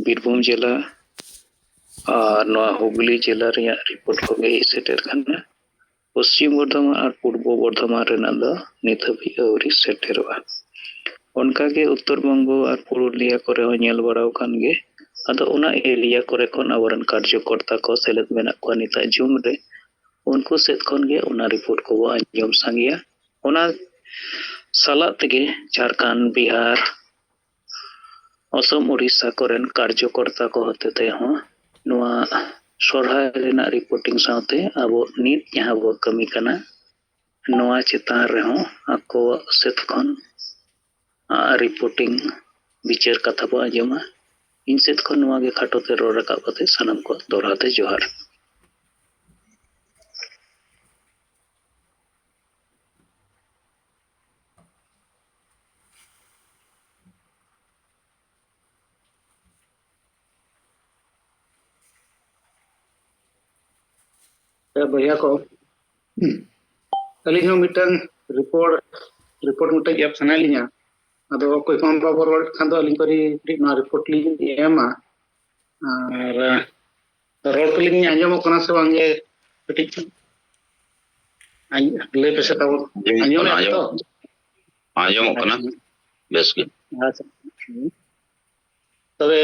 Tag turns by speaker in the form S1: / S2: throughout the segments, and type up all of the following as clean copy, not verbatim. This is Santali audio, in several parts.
S1: बीरभूम जिला और हुगली जिला रिपोर्ट को सेटर खाना पश्चिम बर्धमान और पूर्व बर्धमान नित हाबी आउरी सेटरवा उनकागे उत्तर बंगो और पुरुलिया करे नेल बड़ाव कान गे आदो उना एरिया करे खन आबरन कार्यकर्ता को सेलेद मेना को निता जूम रे उनको सेद खन गे उना रिपोर्ट को आंजम सांगिया उना साला तेगे झारखंड बिहार असम उड़ीसा कोरेन कार्यकर्ता को होते हो नुआ सोरहाय रेना रिपोर्टिंग साथे अब नित जहां बो कमी कना नुआ चेतान रहो आको सेत खन रिपोर्टिंग विचार कथा बो आंजमा इन सेत खन नुआ गे खाटोते रोड रका कते सनम को दोहराते जोहार।
S2: भैया को अली मिटन रिपोर्ट मिटे एप सना लिया अदो कोई कौन बाबर खान दो अली करी ना रिपोर्ट ली एमा और रोड को लिंग आंजम कोना से बांगे कटिक ले पेसे ताव
S3: आंजम कोना बेस के
S2: अच्छा तबे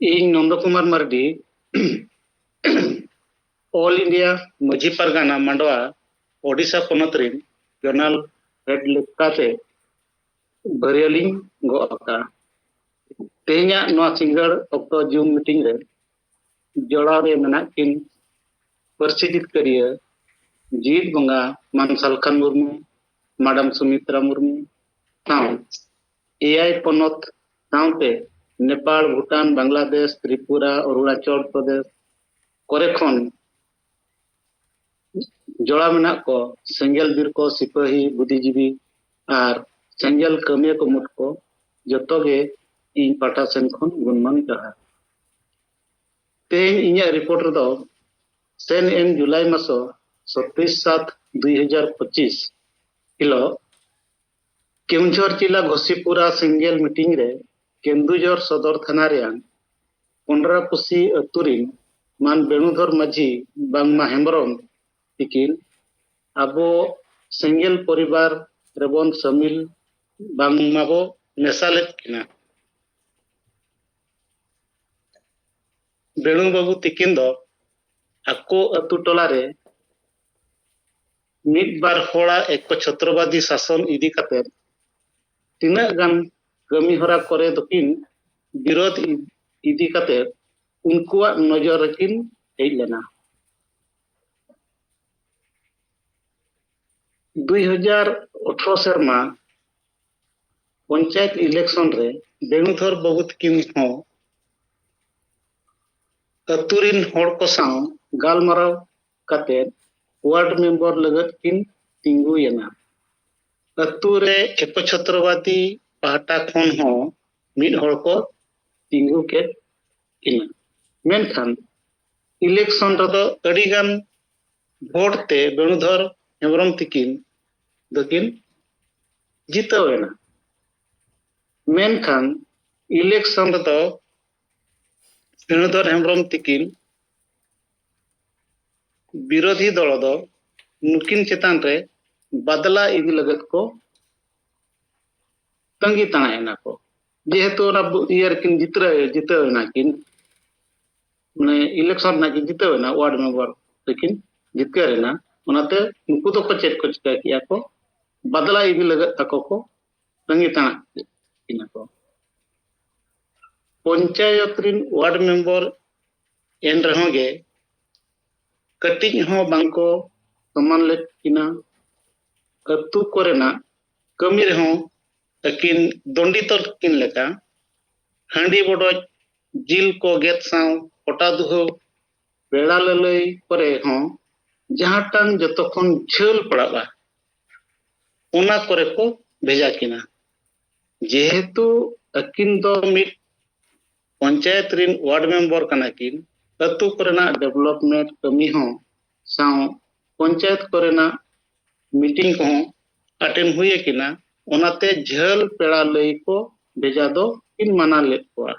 S2: इन नंद कुमार मर्डी ऑल इंडिया मजी परगाना मांडवा ओडिशा पोनत रिन जर्नल हेड लेकाते बरियलिंग गोका ते냐 नो सिंगल ऑक्टो जूम मीटिंग रे जोड़ा रे मना किन परसिदित करिया जीत बंगा मानसाल खान मुर्मू मैडम सुमित्रा मुर्मू ताऊ एआई पोनत ताऊते नेपाल भूटान बांग्लादेश त्रिपुरा अरुणाचल प्रदेश करे खन जोड़ा मेना को सेंगल बीर को सिपाही बुद्धिजीवी और सेंगल कमिया को मुठ को जतोगे इन पाटा सेन खन गुणमान कहा तेन इन्या रिपोर्ट दो सेन एम जुलाई मासो 27/7/2025 हिलो केउंझर जिला घोसीपुरा सेंगल मीटिंग रे केंदुझर सदर थाना रेयान पंडरापुसी अतुरिन मान बेणुधर माझी बांगमा हेम्ब्रम तिकिन आबो सेंगल परिवार रेबन समिल बांगमाबो नेसालेत किना बेणु बाबू तिकिन दो आको अतु टोला रे मिद बार होड़ा एक छत्रवादी शासन इदी काते तिना गान कमी हरा करे दकिन विरोध इदी काते उनकुआ नजर रकिन हेज लेना 2018 शर्मा पंचायत इलेक्शन रे बेणुधर बहुत किन हो अतुरिन होड़ को साव गालमाराव काते वार्ड मेंबर लगत किन तिंगु येना अतु रे एक छत्रवादी पाटा खन हो मिड होड़ को तिंगु के किना मेनखान इलेक्शन रदो अडिगान वोट ते बेणुधर हेम्ब्रम तिकिन दकिन जितवेना मेनखान इलेक्शन रदो बेणुधर हेम्ब्रम तिकिन विरोधी दल दो नुकिन चेतान रे बदला इदी लगत को तंगी ताना को जेहेतु ना इयर किन जितवेना किन माने इलेक्शन ना किन जितवेना वार्ड मेंबर लेकिन जितकेरेना उनाते उनको तो को चेक को चिका किया को बदला इदी लगत तको को तंगी ताना किना को पंचायत रिन वार्ड मेंबर एन रहोगे कटिज हो बांको समान ले किना अतु कोरेना कमी रहो अकिन दंडी तो किन लेका हांडी बडो जिल को गेत साव पटा दुहो बेड़ा ललई करे हो जहां टान जतखन झेल पड़ाबा ओना करे को भेजा किना जेहेतु अकिन दो मिट पंचायत रिन वार्ड मेंबर कना किन अतु कोरेना डेवलपमेंट कमी हो साव पंचायत कोरेना मीटिंग को अटेंड हुए किना ओनाते झल पेड़ा लई को भेजा दो किन माना ले कोआ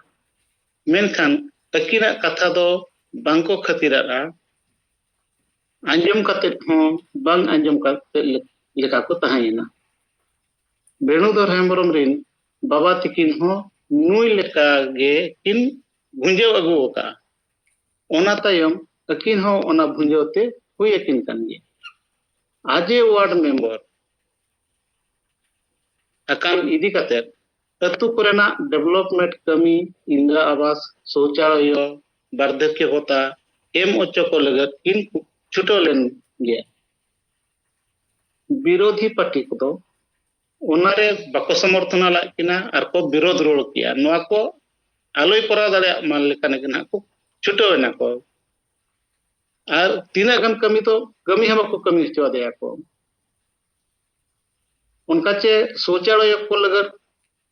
S2: मेनखान अकिना कथा दो बांको खतिरा अंजम कते हो बांग अंजम कते लेका को तहायना बेणुधर हेम्ब्रम रिन बाबा तिकिन हो नुई लेका गे किन भुंजेव अगु का ओना तायम अकिन हो ओना भुंजेवते हुई अकिन कन गे आजे वार्ड मेंबर अकान इदी कते अतु कोरेना डेवलपमेंट कमी इंदिरा आवास शौचालय वार्धक्य होता एम ओचो को लगत किन छुटो लेन गे विरोधी पार्टी को ओनारे बाको समर्थन लाकिना आर को विरोध रोड किया नोआ को आलोय करा दाड़े मान लेकाने गना को छुटो ना को आर तीना गन कमी तो कमी हम को कमी हचो दे को उनका चे शौचालय को लगत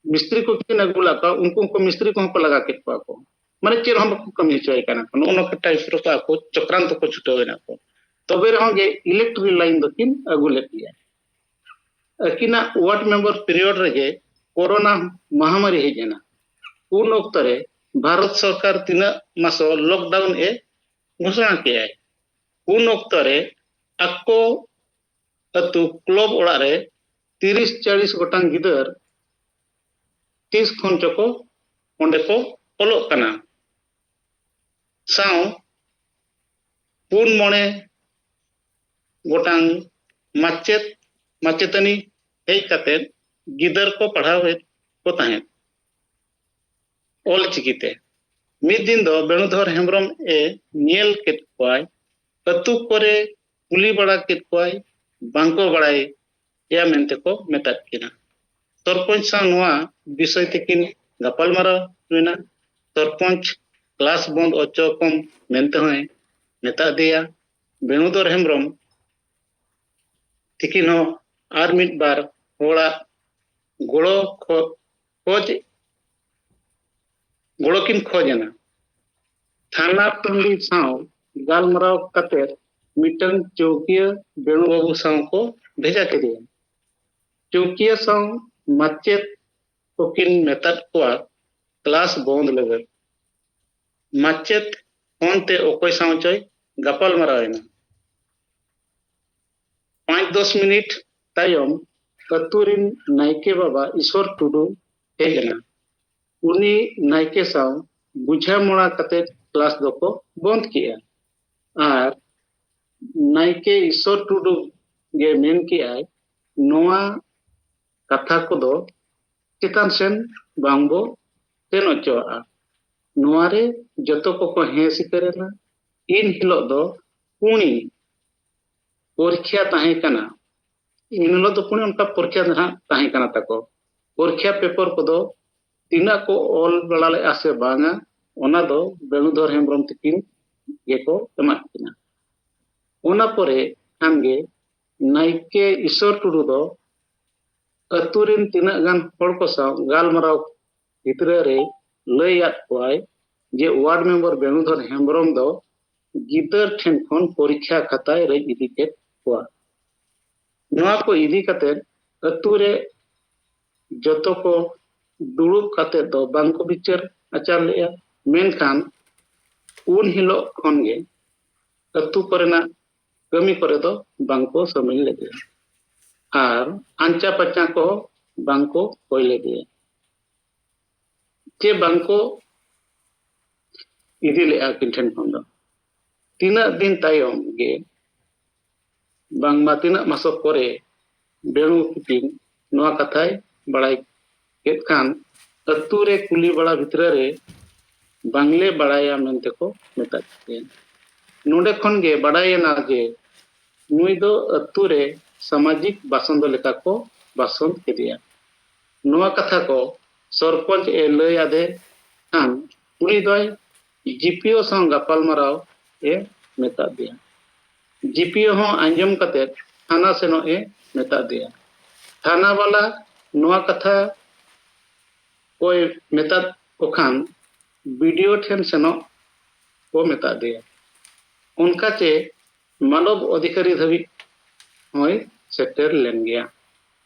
S2: मिस्त्री को किन अगुला का उनको को मिस्त्री को लगा के को माने चेर हम को कमी हचो काना को नो टाइप रो को चक्रांत को छुटो ना को तबे रहो जे इलेक्ट्रिक लाइन दो किन अगुले किया अकिना वार्ड मेंबर पीरियड रे कोरोना महामारी हेजना उन ओक्तरे भारत सरकार तीन मास लॉकडाउन ए घोषणा किया उन ओक्तरे अको अतु क्लब ओड़ा रे 30-40 गोटांग गिदर 30 खन चको ओंडे को ओलो कना साव पुन मणे गोटांग माचेत माचेतनी हेज काते गिदर को पढ़ाव को ताहें ओल चिकीते मिद दिन दो बेणुधर हेम्ब्रम ए नेल केत कोय अतु करे कुली बड़ा केत कोय बांको बड़ाई या मेनते को मेता किना सरपंच सा नोआ विषय तेकिन गपाल मारा हुइना सरपंच क्लास बंद ओचो कम मेनते होय मेता दिया बेणुधर हेम्ब्रम तिकिन हो आर मिट बार होड़ा गोड़ो खोज गोड़ो किन खोजना थाना टंडी साव गालमराव कते मिटन चौकिया बेणु बाबू साव को भेजा के दिया चौकिया साव माचेत को किन मेतात को क्लास बंद लगे माचेत होनते ओकोय साव चय गपाल मरावेना 5-10 मिनट तायम कतुरिन नायके बाबा ईश्वर टुडू हेजना उनी नायके साव बुझा मोड़ा कते क्लास दो बंद किया आर नायके ईश्वर टुडू गे मेन किया नोआ कथा को दो चितान सेन बांगबो तेन ओचोआ नोआ रे जतो को हे सिकरेना इन हिलो दो पुणी परीक्षा ताहे कना इनलो तो पुणे उनका परीक्षा ना ताहे कना तको परीक्षा पेपर को दो तीना को ऑल बड़ाले आसे बांगा ओना दो बेणुधर हेम्ब्रम तकिन ये को एमा किना ओना परे खानगे नायके ईश्वर टुडू दो अतुरिन तीना गान हड़ को सा गालमराव भितरे रे लैयात कोय जे वार्ड मेंबर बेणुधर हेम्ब्रम दो गिदर ठेन खन परीक्षा खाताय रे इदी के कोआ नोआ को इदी कते अतुरे जतो को दुड़ुब कते दो बांको विचार आचार लेया मेनखान उन हिलो खनगे अतु करेना कमी करे दो बांको समिल ले दिया आर आंचा पचा को बांको कोय ले दिया जे बांको इदी ले आकिन ठेन खन दो तीना दिन तायम गे बांगमा तीना मासो करे बेणु किन नोआ कथाय बड़ाई केत खान अतुरे कुली बड़ा भितरे रे बांगले बड़ाया मेनते को मेता के नोडे खन गे बड़ायना जे नुई दो अतुरे सामाजिक बासंद लेका को बासंद केदिया नोआ कथा को सरपंच ए लय आदे खान उनी दोय जीपीओ संग गपाल माराव ए मेता दिया जीपीओ हो अंजम कते थाना सेनो ए मेता दिया थाना वाला नोआ कथा कोई मेता को खान वीडियो ठेन सेनोग को मेता दिया उनकाते मानव अधिकारी धाबी होय सेटर लेन गया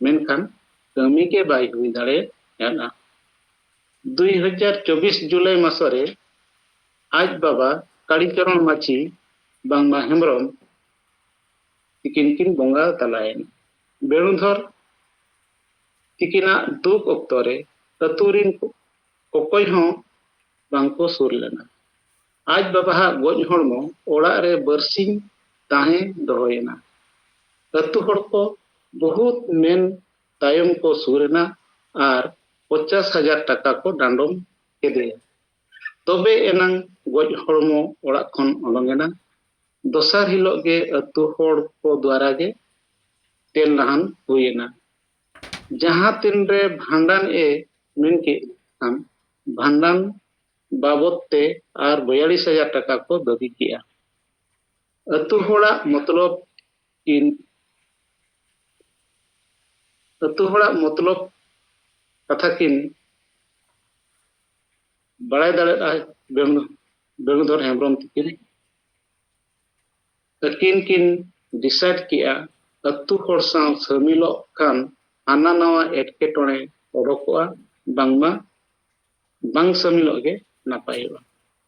S2: मेनखान कमी के बाई हुई दाड़े याना 2024 जुलाई मासरे आज बाबा कालीचरण माची बांगमा हेमरम तिकिन बोंगा तलायन बेणुधर तिकिना दुख अक्तरे अतुरिन कोकोय हों बांको सुर लेना आज बाबा गोज हड़मो ओड़ा रे बरसिंग ताहे दोहोयना अतु हड़ को बहुत मेन तायम को सुरना आर 50,000 टाका को डांडम केदेया तबे एनांग गोज हड़मो ओड़ा खन ओलोंगेना दोसार हिलो गे अतु हड़ को द्वारा गे तेल नहान हुएना जहां तीन रे भांडन ए मेन के भांडन बाबत ते आर 42,000 टाका को दाबी किया अतु हड़ा मतलब कथा किन बड़ाय दाड़ेगा बेणुधर हेम्ब्रम तिकिन अकिन किन डिसाइड किया अतु हड़ साव समिलो खान हाना नवा एटकेटोणे ओडोकोआ बांगमा बांग समिलो गे नापायोगा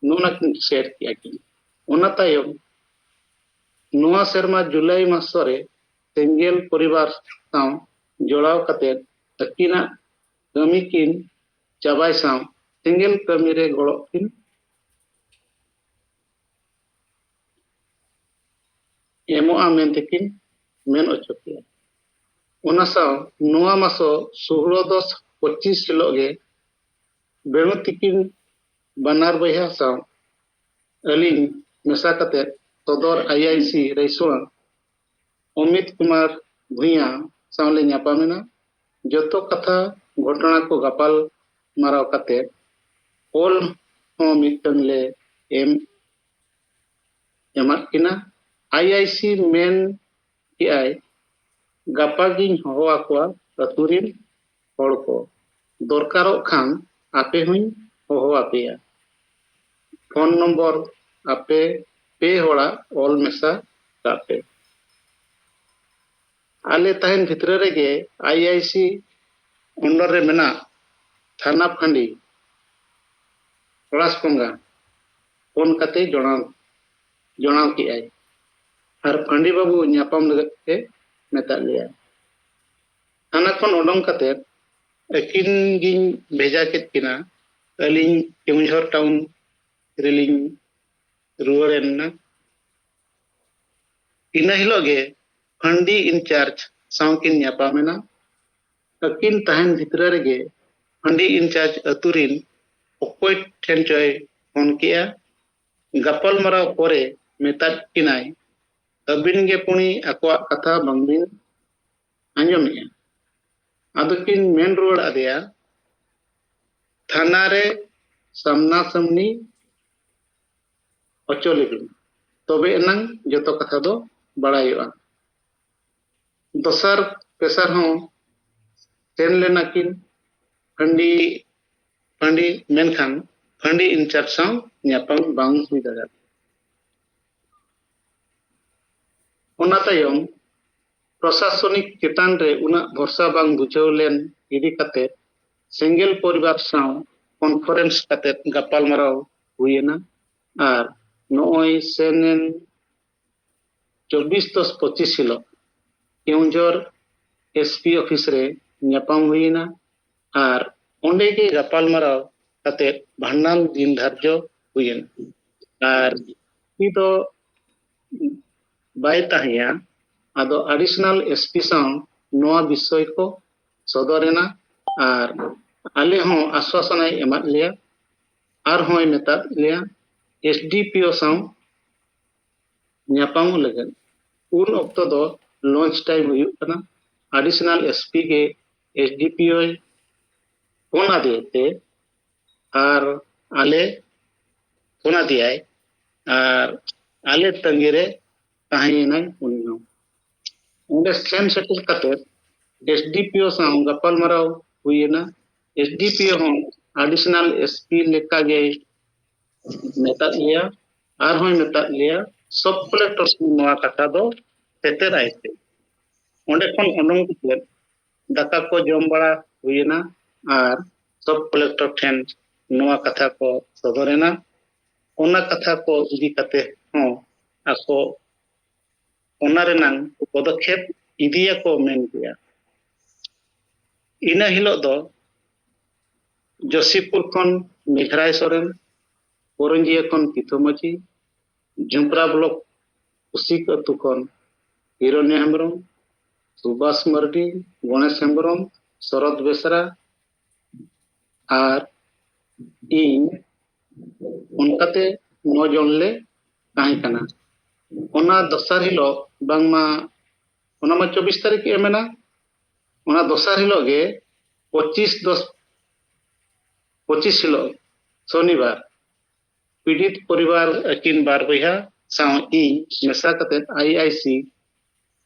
S2: नोना किन शेयर किया किन ओना तायम नोआ सेरमा जुलाई मासरे सेंगेल परिवार साव जोड़ाव कते अकिना कमी किन चाबाय साव सेंगेल कमी रे गड़ो किन एमोआ मेनते किन मेन ओचोकिया ओना साव नोआ मासो 16/10/25 हिलो गे बेणु तिकिन बानार बया साव अलिन मेसा कते सदर आईआईसी रईसोआ अमित कुमार भुइया सावले न्यापामेना जतो कथा घटना को गपाल माराव कते ओल हो मिटन ले एमात किना आईआईसी मेन की आई गापा गिन हो आकोआ अतुरिन हड़ को दरकारो खान आपे हुई हो आपेया फोन नंबर आपे पे होड़ा ऑल मेसा कापे आले ताहन भितरे रेगे आईआईसी अंडर रे मेना थाना फंडी पड़ासपोंगा फोन कते जोनाव की आई और फंडी बाबू न्यापाम लगते मेता लिया थाना खन ओडों कते अकिन गिन भेजा केत किना अलिंग केमुझर टाउन रिलिंग रुआरेना इना हिलो गे फंडी इंचार्ज सावकिन न्यापामेना अकिन ताहन भितरे रेगे फंडी इंचार्ज अतुरिन ओकोय ठेन चोय फोन किया गपल मराव पोरे मेता किनाय अबिन गे पुणी आकोआ कथा बांगबिन आंजोमेया आदोकिन मेन रोड आदेया थाना रे सामना सामनी अचोलेबिन तबे एनांग जतो कथा दो बड़ायोआ दोसर पेशर हों सेन लेना किन फंडी मेनखान फंडी इंचार्ज साव न्यापाम बांग हुई दाड़ा ओना तायम प्रशासनिक चेतान रे उना भरसा बांग बुझाव लेन इदी कते सेंगेल परिवार साव कॉन्फ्रेंस कते गपाल माराव हुईना आर नोय सेनेन 24/10/25 हिलो केउंझर एसपी ऑफिस रे न्यापाम हुईना आर ओंडे के गपाल माराव कते भांडन दिन धार्य हुईना आर ई तो बाय ताहिया आदो एडिशनल एसपी साव नोआ विषय को सदरेना आर आले हों आश्वासन एमा लिया आर होय मेता लिया एसडीपीओ साव न्यापाम लगन उन ऑक्टो दो लॉन्च टाइम हुई कना एडिशनल एसपी के एसडीपीओ फोन आदिते आर आले फोन आदियाय आर आले तंगिरे ताहिना उन्नो उन्हें सेन सेटल कते एसडीपीओ साव गपाल माराव हुईना एसडीपीओ हों एडिशनल एसपी लेका गे मेता लिया आर होय मेता लिया सब कलेक्टर नोआ कथा दो सेटेराय पे ओंडे खन ओनों के दाका को जम बड़ा हुईना आर सब कलेक्टर ठेन नोआ कथा को सदरेना ओना कथा को इदी कते हो आको ओना रेनांग पदक्षेप इदिया को मेन गया इना हिलो दो जोशीपुर खन मेघराय सोरेन कोरंजिया खन पिथुमची झुमपरा ब्लॉक उसी अतु खन हिरण्य हेम्ब्रम सुभाष मर्डी गणेश हेम्ब्रम शरद बेसरा आर इन उनकाते 9 जन ले ताहे कना ओना दसार हिलो बांगमा ओना मा 24 तारीख एमेना ओना दसार हिलो गे 25 हिलो शनिवार पीड़ित परिवार किन बार बहिया साव इन मेसा कते आईआईसी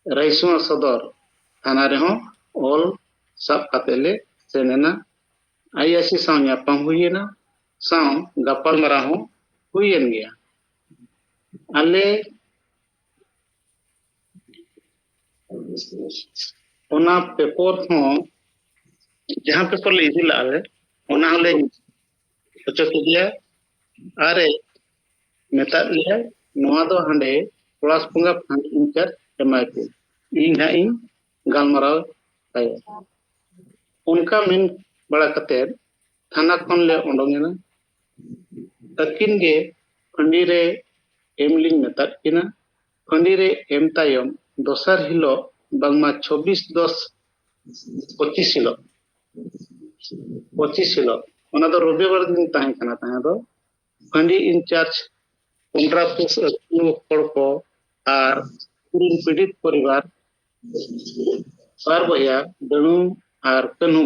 S2: राइसुआ सदर थाना रे हो ऑल सब कतेले सेनेना आईआईसी साव न्यापाम हुईना साव गपाल मरा हो हुईन गया आले ओना पेपर हो जहां पेपर ले इदी लावे ओना हले ओचक दिया आरे मेता लिया नोआ दो हंडे क्लास पुंगा फंड इंचार्ज एमआईपी इन ना इन गालमराव ताया उनका मेन बड़ा कते थाना खन ले ओंडोंगेना तकिन गे फंडी रे एमलिंग मेता किना फंडी रे एम तायम दोसर हिलो बांगमा 26/10/25 हिलो 25 हिलो ओना दो रविवार दिन ताहे कना ताहे दो फंडी इंचार्ज उनरापुस अतु हड़ को आर पूरी पीड़ित परिवार बार बहिया दणु आर कन्हु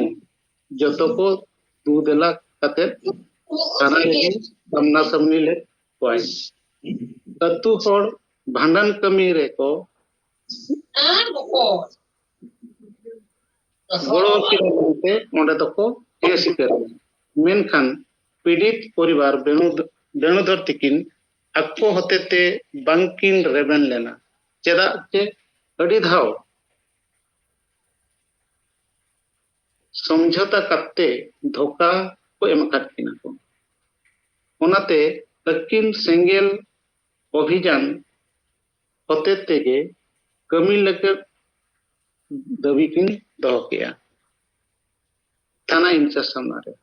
S2: जतो को दू देला कते थाना रे सामना सामनी ले कोई अतु हड़ भांडन कमी रे को गड़ो किरते ओंडे तको केस कर मेनखान पीड़ित परिवार बेणुधर तिकिन अको हतेते बांकिन रेबन लेना चेदा चे अड़ी धाव समझौता करते धोखा को एमकाट किना को ओनाते अकिन सेंगेल अभियान हतेते गे कमी लगे दाबी किन दो किया थाना इंचार्ज सामना रे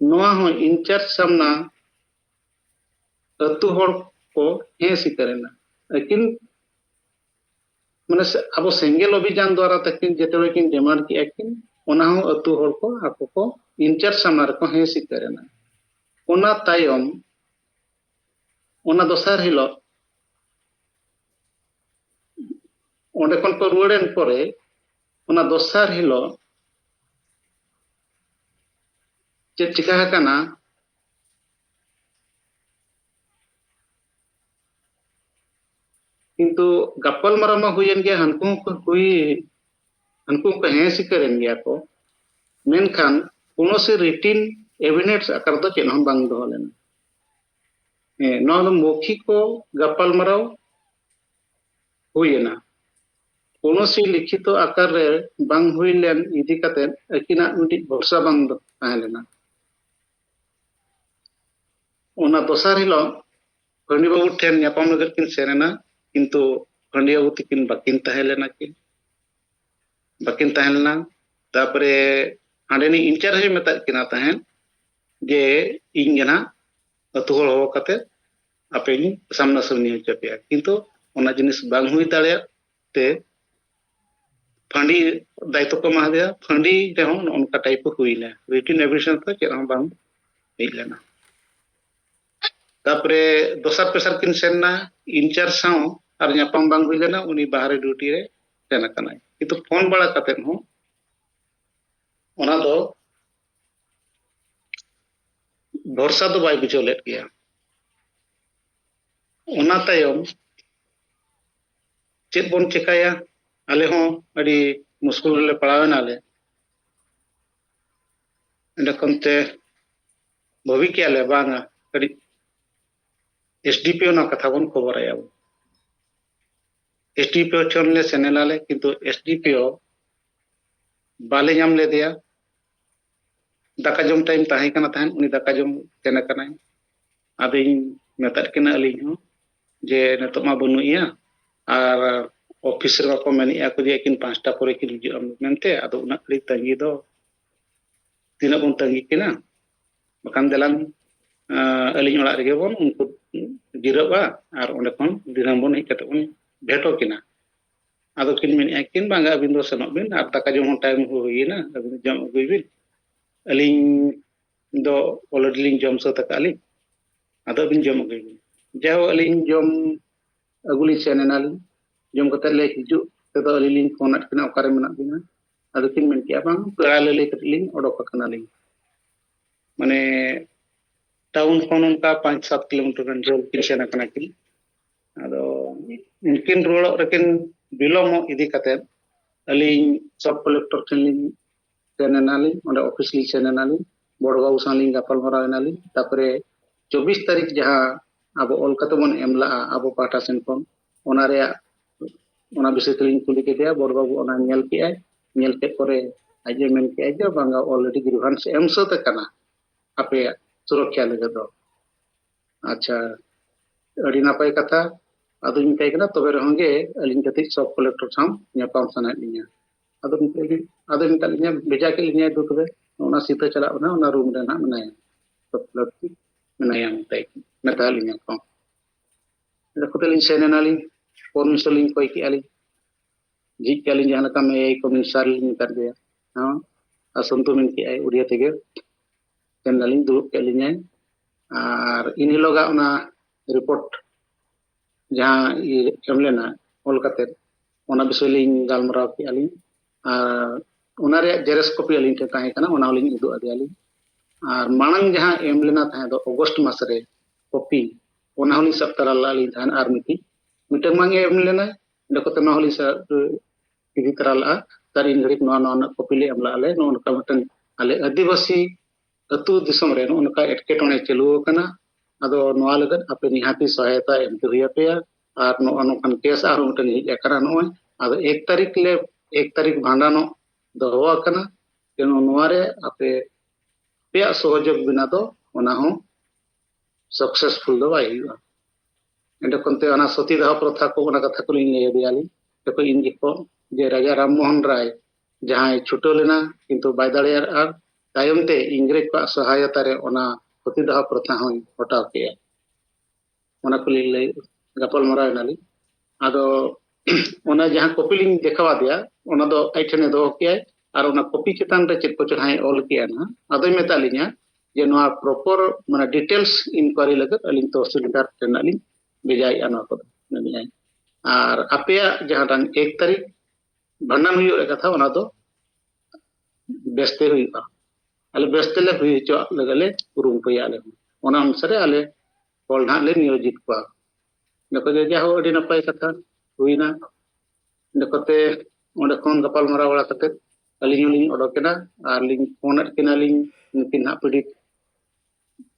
S2: नोआ हो इंचार्ज सामना अतु हड़ को हे सिकरेना लेकिन माने अब सेंगेल अभियान द्वारा तकिन जेतेबे किन डिमांड की एकिन ओना हो अतु हड़ को आको को इंचार्ज सामना रे को हे सिकरेना ओना तायम ओना दोसर हिलो ओंडे कोन को रुवाड़ेन परे ओना दोसर हिलो चे चिका हकाना किंतु गप्पल मरामा हुईन गया हनको को हे सिकरेन गया को मेनखान कोनो से रिटिन एविडेंस आकार दो चेन हम बांग दो लेना नो मौखिक को गप्पल मराव हुईना कोनो से लिखित आकार रे बांग हुई लेन इदी कते अकिना मिटि भरोसा बांग दो ताहेलेना ओना दोसर हिलो फंडी बाबू ठेन न्यापाम नगर किन सेरेना किंतु फंडी बाबू तिकिन बाकिन ताहेलेना किन तापरे हांडेनी इंचार्ज मेता किना ताहेन जे इंगना अतु हड़ हो कते आपेनी सामना सामनी होचपिया किंतु ओना जिनिस बांग हुई दाड़े ते फंडी दायित्व को मा दिया फंडी रेहो उनका टाइप हुईना रिटिन एविडेंस तो चेरा बांग हेलेना तापरे दोसर पेसर किन सेना इंचार्ज साव आर न्यापाम बांग हुई लेना उनी बाहर ड्यूटी रे सेना कनाय किंतु फोन बड़ा कते हो ओना दो भरोसा तो बाय बुझो लेट गया ओना तायम चेत बोन चिकाया आले हो अड़ी मुश्किल ले पड़ावेना ले एंड कंते भवी के ले बांगा कड़ी एसडीपीओ ना कथा बन खबर आया एसडीपीओ चोनले सेनेलाले किंतु एसडीपीओ बाले नाम ले दिया दाका जम टाइम ताहे कना ताहन उनी दाका जम तेना कना आदिन मेता किना अली हूं जे नतो मा बनुइया और ऑफिस रे को मेनिया को जे किन 5टा परे किन हिजु मेनते आदो उना कड़ी तंगी दो तीना बन तंगी किना बकान देलान अली ओड़ा रे बोन उनको जिरबा और ओंडे खन दिनाम बन हेज कते बन भेटो किना आदो किन मेनिया किन बांगा अबिन दो सनो बिन और दाका जम टाइम होइना अबिन जम अगुइबिन अली दो ऑलरेडी लिंग जम सो तकाली आदो बिन जम अगुइबिन जाओ अली जम अगुली सेनेनाली जम कते ले हिजु तेदो अली लिंग फोन किना ओकारे मेना बिना आदो किन मेन किया बांग पेड़ा ले कतलिंग ओडोक कनालिंग माने टाउन खन उनका 5-7 किलोमीटर गन झोल किन सेना कना किन आदो उनकिन रोड रकिन बिलोम इदी कते अली सब कलेक्टर ठेलिंग सेनेनाली ओंडे ऑफिस ली सेनेनाली बड़बाबू सालिंग गपल मरावनाली तापरे 24 तारीख जहां अब ऑल कते बन एमला अब पाटा सेन कोन ओना रे ओना विषय तेलिंग कुली के दिया बड़बाबू ओना नेल के आय नेल के परे आजे मेन के आय बांगा ऑलरेडी ग्रीवांस एमसो त कना आपे सुरक्षा लगे दो अच्छा अड़ी नापाय कथा अदो मिताय कना तबे रहंगे अलिन कति सब कलेक्टर साम नेपाम सना लिया अदो मिता लिया भेजा के लिया दो तबे ओना सीता चला ना ओना रूम रे ना मनाया सब कलेक्टर मनाया मिताय मता लिया को रखतलिन सेनेनाली परमिशनलिन कोई की आली जी कालिन जहां का में एक कमिश्नर लिन कर दिया हां असंतो मिन की आय उड़िया तेगे सेनेनालिन दुरुप के लिया और इन लोगा ओना रिपोर्ट जहां एमलेना ऑल कते ओना विषय लिन गालमराव की आली और ओना रे जेरेस कॉपी आलिन ते ताहे कना ओना लिन उदु आदियाली और मानंग जहां एमलेना ताहे दो अगस्त मास रे कॉपी ओना होली सब तरह लाली धान और मिटन मांगे एमलेना डकोते ना होली सा इदी तरह ला तार इन घड़ी नो कॉपी ले एमला आले नो उनका मिटन आले आदिवासी अतु दिसम रे उनका एटकेटोने चलु कना आदो नोआ लगन आपे निहाती सहायता एम के हुया पे और नो अनकन केस और मिटन हिज एकरा नो आदो 1 तारीख भांडानो दोवा कना केनो नोआ रे आपे पे सहयोग बिना दो ओना हो सक्सेसफुल दो बाई हुआ एंड कोनते ओना सतीदाह प्रथा को ओना कथा को लिन ले दियाली देखो इन जिको जे राजा राम मोहन राय जहां छुटो लेना किंतु बाय दाड़ियार और तायमते इंग्रेज को सहायता रे ओना सतीदाह प्रथा हो हटाव के ओना को लिन ले गपल मराव नाली आदो ओना जहां कॉपी लिन देखावा दिया ओना दो आइठने दो के और ओना कॉपी चितान रे चेक को चढ़ाई ऑल किया ना आदो मेता लिया जे नोआ प्रॉपर माने डिटेल्स इंक्वायरी लगत अलिन तहसीलदार तेनाली बेजाई आना को ननिया और अपेया जहां रंग 1 तारीख भंडान हुई कथा ओना दो बेस्ते हुईआ आले बेस्ते ले हुई चो लगले रूम पे आले ओना अनुसार आले कॉल ना ले नियोजित को नको जे जा हो अडी नपाय कथा हुईना नकोते ओंडे कोन गपाल मरा वाला कते अलिन ओडोकेना और लिंग फोन केना लिंग उनकिन ना पीड़ित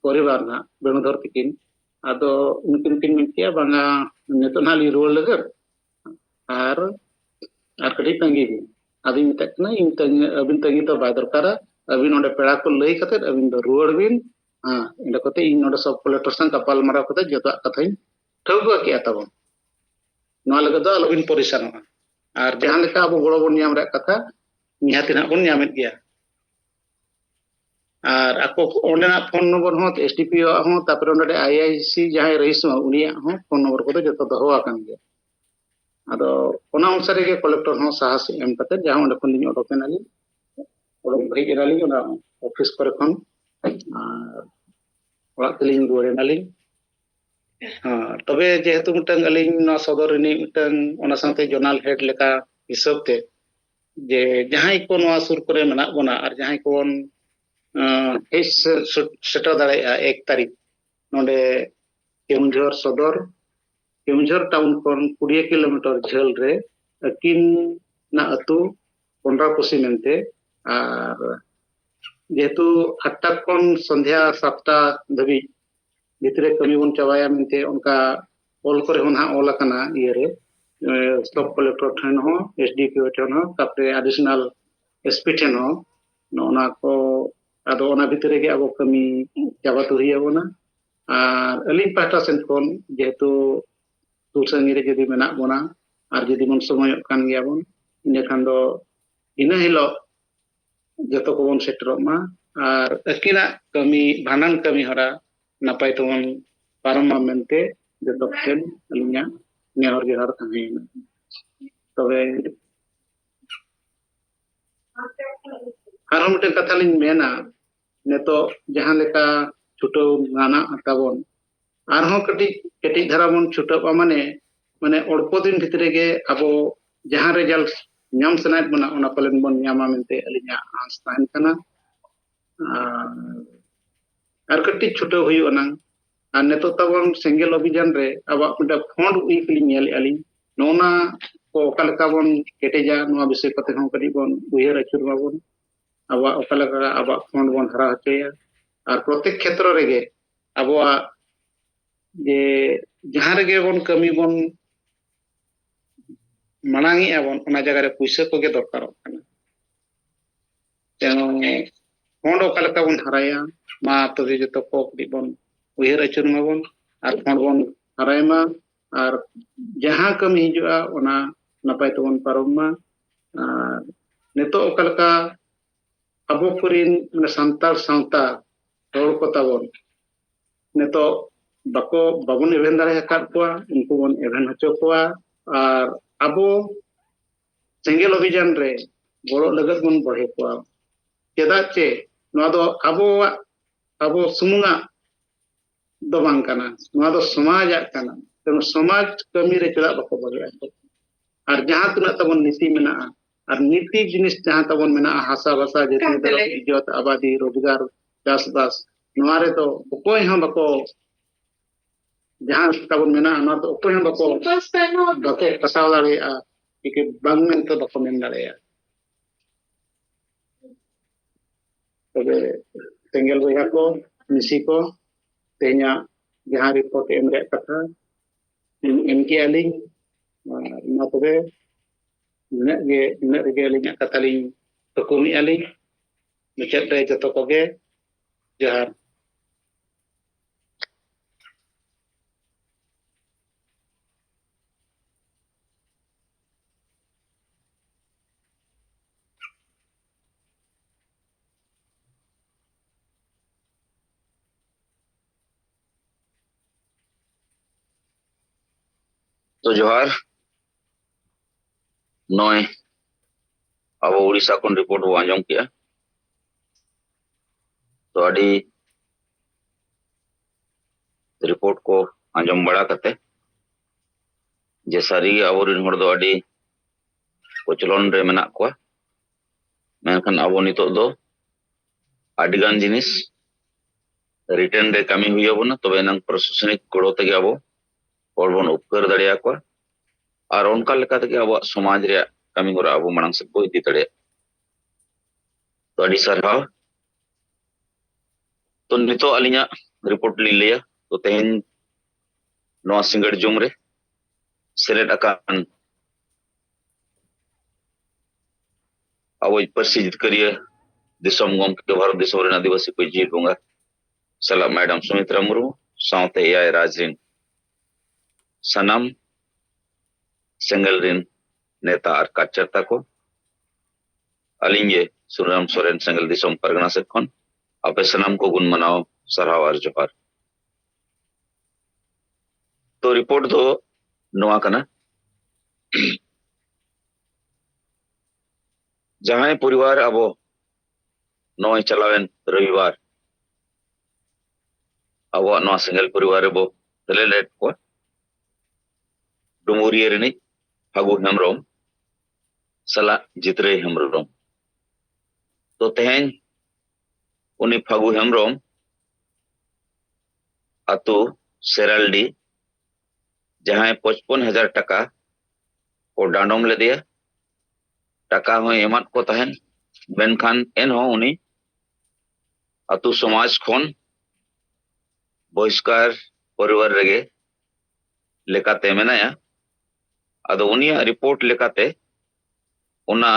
S2: परिवार ना बेणुधर तिकिन आदो उनकिन किन मिन किया बांगा नेतो ना ली रोल लगर और कड़ी तंगी भी आदि मितना इन तंगी अबिन तंगी तो बाय दरकार अबिन ओंडे पेड़ा को लई कते अबिन दो रुवाड़ बिन हां इंडे कते इन ओंडे सब कलेक्टर संग कपाल मरा कते जतो कथाइन ठौगो किया तबो नोआ लगे दो अलबिन परिसन और जहां लेका अब गोड़ो बन नाम रे कथा निहाती ना बन नामित गया और आपको ओंडेना फोन नंबर हो एसडीपीओ हो तापर ओंडे आईआईसी जहां रईस उनिया हो फोन नंबर को जतो दो होआ कान गया आदो ओना अनुसार के कलेक्टर हो साहस एम कते जहां ओंडे खन लिन ओडोकेनाली ओडोक भई केनाली ओना ऑफिस पर खन ओड़ा तलिन रुवाड़ेनाली हां तबे जेहेतु मिटन अलिन ना सदरनी मिटन ओना साथे जोनाल हेड लेका हिसाब ते जे जहां को नोआ सुर करे मना बना और जहां कोन सेटर दाड़े 1 तारीख नोडे केमुझर सदर केमुझर टाउन कोन 20 किलोमीटर झेल रे अकिन ना अतु 15 कुसी मेनते और जेहेतु 8टा कोन संध्या 7टा धबी भितरे कमी बन चाबाया मेनते उनका ऑल करे होना ऑल करना ये रे स्टॉक कलेक्टर ठन हो एसडीपीओ ठन हो तापरे एडिशनल एसपी ठन हो नोना को आदो ओना भितरे के अब कमी चाबा तो हिया बोना और अलिंग पाटा सेन कोन जेहेतु तुलसंगी रे जदी मेना बोना और जदी मन समय कान गया बोन इने खान दो इन हिलो जतो को बोन सेटरो मा और अकिना कमी भानन कमी हरा नापाय तो बोन पारम मेनते जतो ठेन अलिंगा नेहर गे हर थाहेना तबे आरो मटे कथा लिन मेना नेतो जहां लेका छुटो गाना ताबोन आरहों कटी धारा बन छुटो माने माने अल्प दिन भितरे गे अब जहां रिजल्ट नाम सनाय बना ओना पलन बन नामा मेनते अलिया आस ताहन कना आर कटी छुटो हुयो ना और नेतो तबन सेंगेल अभियान रे अब मटे फंड वीक लिन नेल आली नोना को ओकालका बन केटेजा नोआ विषय कते हम कटी बन उयर अचुर बाबन अब ओकालका अब फंड बन हरा हचया और प्रत्येक क्षेत्र रे गे अब जे जहां रे गे बन कमी बन मानांगी आबन ओना जगह रे पैसा को गे दरकार kana तेनो फंड ओकालका बन हराया मा तबे जतो को कटी बन उयर अचुर माबन और फंड बन हरायमा और जहां कमी हिजुआ ओना नपाय तबन पारममा नेतो ओकालका अबो पुरिन माने संताल सावता रोड को ताबन नेतो बाको बाबन एवेन दारे हकात कोआ उनको बन एवेन हचो कोआ और अबो सेंगेल अभियान रे बड़ो लगत बन बढ़े कोआ चेदा चे नोआ दो अबो सुमुंगा दो बांग काना नोआ दो समाज काना तेनो समाज कमी रे चेदा बाको बढ़े और जहां तना तबन नीति मेना और नीति जिनिस जहां तबन मेना हासा भाषा जेते दर इज्जत आबादी रोजगार चासबास नोआ रे तो कोई हम बाको जहां तबन मेना ना तो कोई हम बाको कसाव दाड़ेया कि बांग मेन तो बाको मेन दाड़ेया तबे सेंगेल बया को मिसी को तेना जहां रिपोर्ट एम रे कथा एमके आलिंग ना तबे इन गे लिंग कथा लिंग तकुमी आलिंग मुचाद रे जतो कोगे जहार
S3: तो जोहार नॉय अब उड़ीसा को रिपोर्ट वो आंजम किया तो अड़ी रिपोर्ट को आंजम बड़ा करते जे सारी अब रिन हर दो अड़ी कोचलोन रे मेना को मेनखान अब नितो दो अडिगान जिनिस रिटर्न रे कमी हुई बना तबे नंग प्रशासनिक गड़ो तेगे अब और बन उपकर दड़िया को और उनका लेका तेगे अब समाज रे कमी होरा अब मांग से को इदी तड़े तो अड़ी सरहाव तो नितो अलिया रिपोर्ट ली लिया तो तेहन नवा सिंगड़ जुम रे सेलेट अकान अब परसी जितकरिया दिसम गम के भारत दिसम रे आदिवासी को जीत होगा सला मैडम सुमित्रा मुर्मू साउते एआई राजरिन सनम सेंगल रिन नेता और कार्यकर्ता को अलिंगे सुरराम सोरेन सेंगल दिसम परगना से खन आपे सनम को गुण मनाओ सरहाव और जोहार तो रिपोर्ट दो नोआ कना जहां परिवार अब नॉय चलावेन रविवार अब नॉ सिंगल परिवार बो तलेलेट को डुमुरिया रिनी फागु हेमरम सला जितरे हेमरम तो तेहन उनी फागु हेमरम अतु सेरालडी जहां 55,000 टका को डांडोम ले दिया टका हो एमत को तहन मेनखान एन हो उनी अतु समाज खोन बहिष्कार परिवार रेगे लेकाते मेनाया आदो उनिया रिपोर्ट लेकाते उना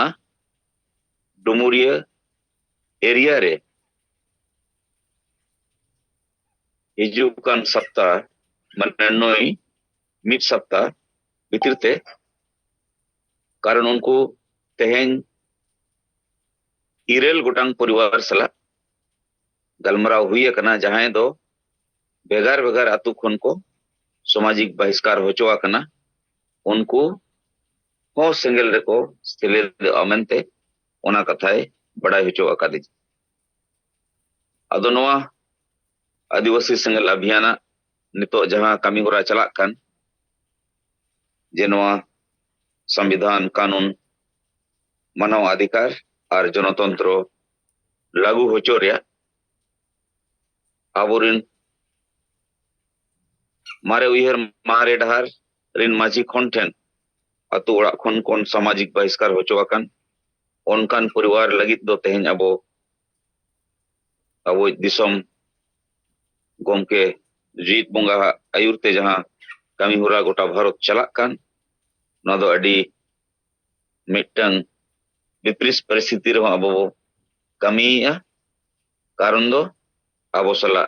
S3: डुमुरिया एरिया रे हिजुकान सप्ताह माने नय मिड सप्ताह भितिरते कारण उनको तेहेन इरेल गोटांग परिवार सला गलमराव हुई कना जहां दो बेगार बेगार आतु खन को सामाजिक बहिष्कार होचो कना उनको हो सेंगल रेको सेलेद अमेनते ओना कथाय बड़ाई होचो अकादी अदो नोआ आदिवासी सेंगल अभियान नितो जहां कमी होरा चलाक कान जे नोआ संविधान कानून मानव अधिकार और जनतंत्र लागू होचो रिया आबोरिन मारे उयहर मारे डहार रिन माझी खनठेन अतु ओड़ा खन कोन सामाजिक बहिष्कार होचो आकान ओनकान परिवार लगित दो तेहेन अबो अबो दिसम गोमके जीत बोंगा आयुरते जहां कमी होरा गोटा भारत चलाक कान ना दो अडी मिटन विपरीत परिस्थिति रहो अबो कमिया कारण दो अबो सला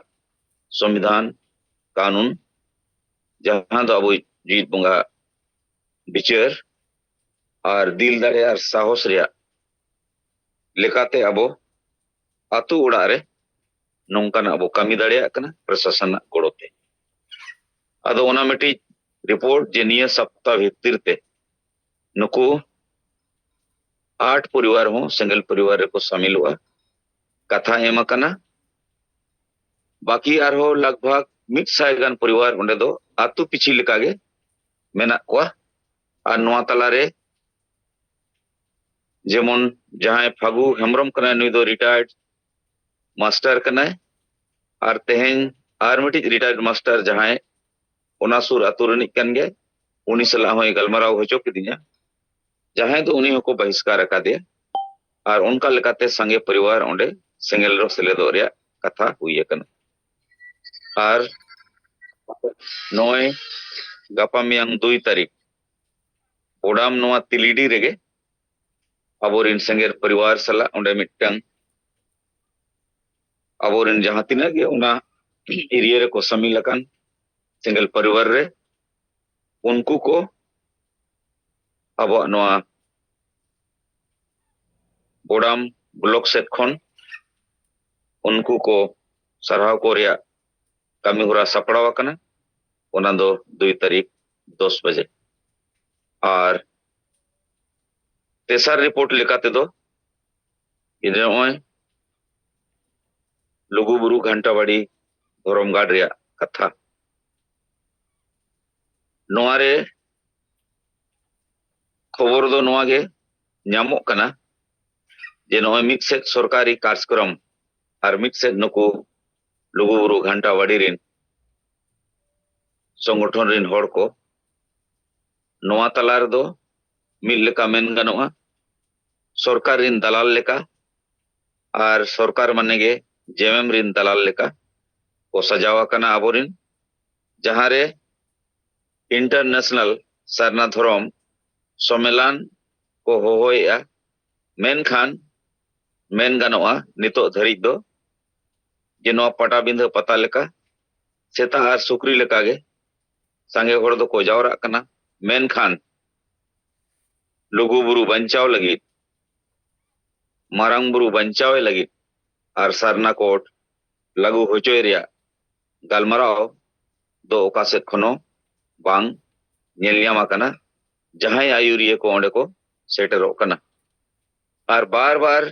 S3: संविधान कानून जहां दो अबो जीत बोंगा बिचार और दिल दाड़े और साहस रिया लेकाते अबो आतु ओड़ा रे नौकान अबो कमी दाड़े कना प्रशासन गोड़ोते अदो ओना मिटी रिपोर्ट जे निया सप्ताह भितिरते नुकु 8 परिवार हो सिंगल परिवार को शामिल हुआ कथा एम कना बाकी आरो लगभग 100 गान परिवार उंडे दो आतु पिछि लेकागे मेना कोआ और नोआ तलारे जेमन जहां फागु हेमरम कना नुई दो रिटायर्ड मास्टर कना और तेहेन आर मिटी रिटायर्ड मास्टर जहां ओना सुर आतु रनिक कन गे उनी सला होय गलमराव होचो किदिया जहां तो उनी को बहिष्कार अकादे और उनका लेकाते संगे परिवार ओंडे सेंगल रो सेलेदो रिया कथा हुई कना और नोय गापा मियांग 2 तारीख ओडाम नोआ तिलिडी रेगे अबोरिन सेंगेर परिवार सला ओंडे मिटन अबोरिन जहां तिना गे उना एरिया रे को समी लकान सिंगल परिवार रे उनको को अब नोआ बोडाम ब्लॉक सेट खन उनको को सरहाव को रिया कमी होरा सपड़ाव कना ओना दो 2 तारीख 10 बजे और तेसर रिपोर्ट लेकाते दो इने ओय लुगुबुरु घंटाबाड़ी धोरमगाड़ रिया कथा नोआरे खबर दो नोआगे ᱧᱟᱢᱚᱜ कना जे नोय मिक्सेट सरकारी कार्यक्रम और मिक्सेट नुकु लुगुबुरु घंटाबाड़ी रिन संगठन रिन हड़ को नोआ तलार दो मिल लेका मेन गनोआ सरकार रिन दलाल लेका और सरकार मानेगे जेएमएम रिन दलाल लेका को सजावा कना आबोरिन जहां रे इंटरनेशनल सरना धर्म सम्मेलन को होया मेनखान मेन गानोआ नितो धरी दो जे नोआ पटाबिंद पता लेका सेता और सुक्री लेका गे संगे होड़ दो को जावरा कना मेनखान लुगुबुरु बंचाव लगी मारांग बुरु बंचाव लगी और सरना कोट लागू होचोय रिया गलमराव दो ओका सेट खनो बांग नेलयामा कना जहां आयुरिया को ओंडे को सेटरो कना और बार बार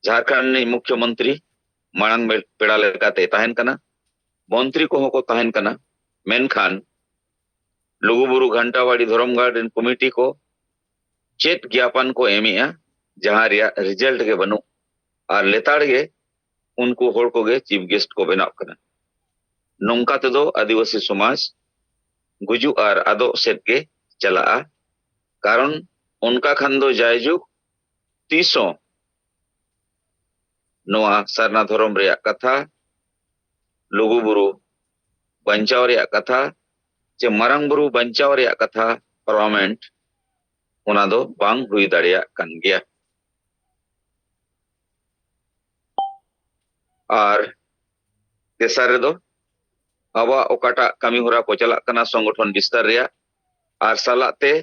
S3: झारखंड मुख्यमंत्री मांग पेड़ा लेकाते ताहेन कना मंत्री को हो को ताहेन कना मेनखान लुगुबुरु घंटाबाड़ी धोरमगाड़ रिन कमिटी को चेत ज्ञापन को एमिया जहां रिया रिजल्ट के बनु और लेताड़ गे उनको होड़ को गे चीफ गेस्ट को बनाव कना नोंका तेदो आदिवासी समाज गुजु और आदो सेट के चला कारण उनका खान दो जायजुग 30 नोआ सरना धर्म रे कथा लुगुबुरु बंचाव रैया कथा जे मारंग बुरु बंचाव रैया कथा पार्लियामेंट ओना दो बांग हुई दाड़िया कान गया और तेसार रे दो आवा ओकाटा कमी होरा को चला कना संगठन विस्तार रैया और सालाते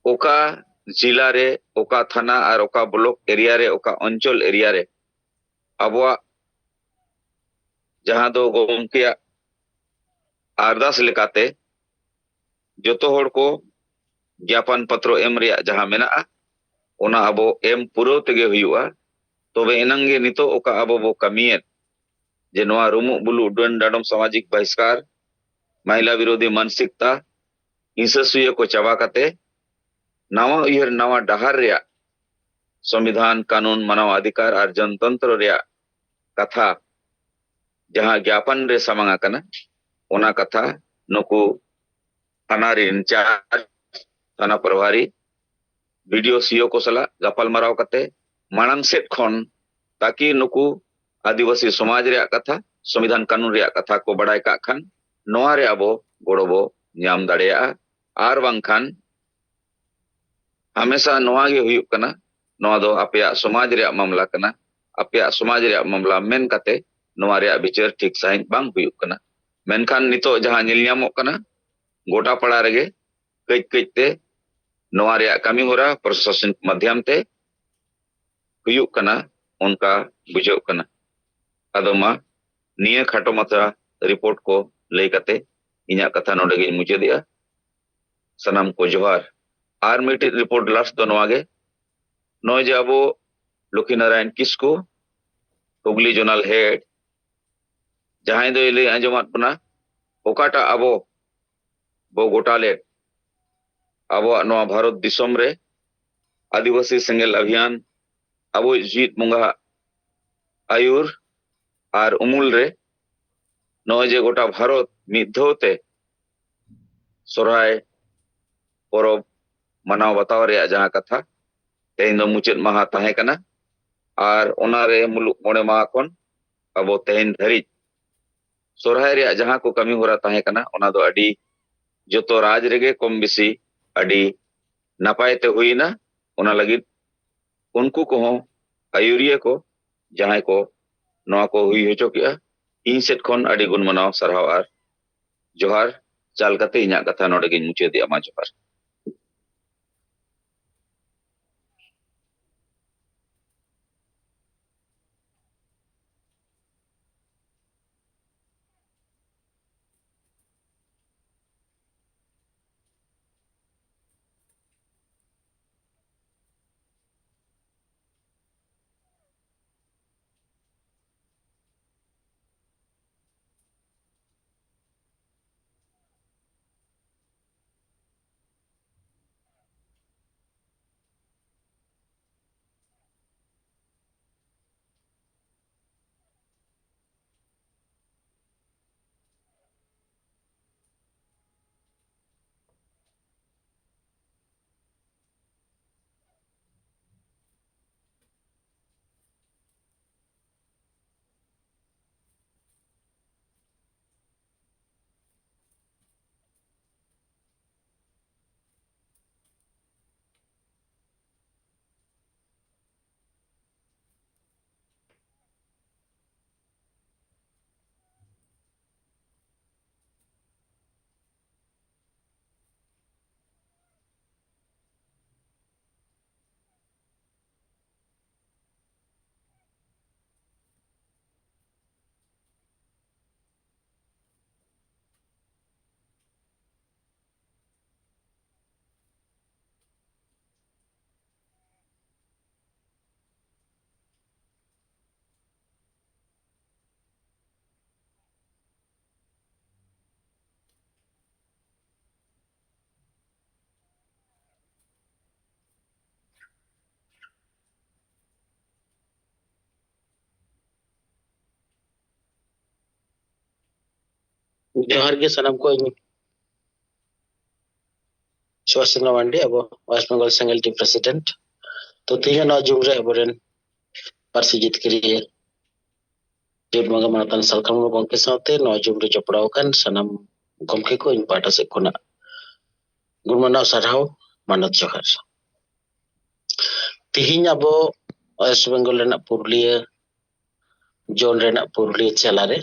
S3: ओका जिला रे ओका थाना और ओका ब्लॉक एरिया रे ओका अंचल एरिया रे अबवा जहां दो गोमकिया अरदास लेकाते जोतो होड़ को ज्ञापन पत्र एम रिया जहां मेना ओना अबो एम पुरो तेगे हुआ तबे एनंगे नितो ओका अबो बो कमियत जे नवा रुमु बुलु उडन डाडम सामाजिक बहिष्कार महिला विरोधी मानसिकता हिंसासुय को चाबा काते नवा उयहर नवा डहार रिया संविधान कानून मानव अधिकार और जनतंत्र रिया कथा जहां ज्ञापन रे सामांगा कना ओना कथा नुकु थाना रे इंचार्ज थाना प्रभारी वीडियो सीओ को सला गपाल माराव कते मानंग सेट खन ताकि नुकु आदिवासी समाज रे कथा संविधान कानून रे कथा को बड़ाय का खान नोआ रे अबो गोड़बो ᱧᱟᱢ दाड़िया आर बांखान हमेशा नोआ गे हुयुक कना नोआ दो अपया समाज रे मामला कना अपया समाज रे मामला मेन कते नोआ रे विचार ठीक साइन बांग हुयुक कना मेनखान नितो जहां ᱧᱮᱞ ᱧᱟᱢᱚᱜ कना गोटा पड़ा रेगे कई कईते नोआ रे कमी होरा प्रशासन माध्यम ते हुयुक कना उनका बुझाव कना अदमा निया खाटो मात्रा रिपोर्ट को लई कते इन्या कथा नोडे गे मुचादिया सनाम को जोहार आर मिटे रिपोर्ट लास्ट दो नोआगे नोय जे अबो लक्ष्मी नारायण किस्कू हुगली जोनल हेड जहां दो ले आंजमात बना ओकाटा अबो बो गोटाले अबो नोआ भारत दिसम रे आदिवासी सेंगेल अभियान अबो जीत मुंगा आयुर और उमुल रे नोय जे गोटा भारत मिधोते सोराय परब मनाव बताव रे जहां कथा तेन दो मुचेद माहा ताहे कना और ओना रे मुलुक मोड़े माहा कोन अबो तेन धरी सोराय रे जहां को कमी होरा ताहे कना ओना दो अडी जोतो राज रेगे कम बेसी अडी नपाय ते हुईना ओना लगी उनको को आयुरिया को जहां को नोआ को हुई हो चुकिया इन सेट खन अडी गुण मनाव सरहाव आर जोहार चाल कते इन्या कथा नोडे गे मुचे दिया मा जोहार
S4: जोहार के सनम को सुभाष चंद्र मांडी अब वेस्ट बंगाल सेंगल टीम प्रेसिडेंट तो तीन ना जुमरे अबरेन पार्सी जीत करिए जेठ मंगा मानतान सालखाम गomke साथे नवा जुमरे जपड़ाव kan sanam gomke ko इन पाटा से खोना गुणमानाव सारहाव मानत जोहार तिहिन abo West Bengal रेना पुरुलिया जोन रेना पुरुलिया चेलारे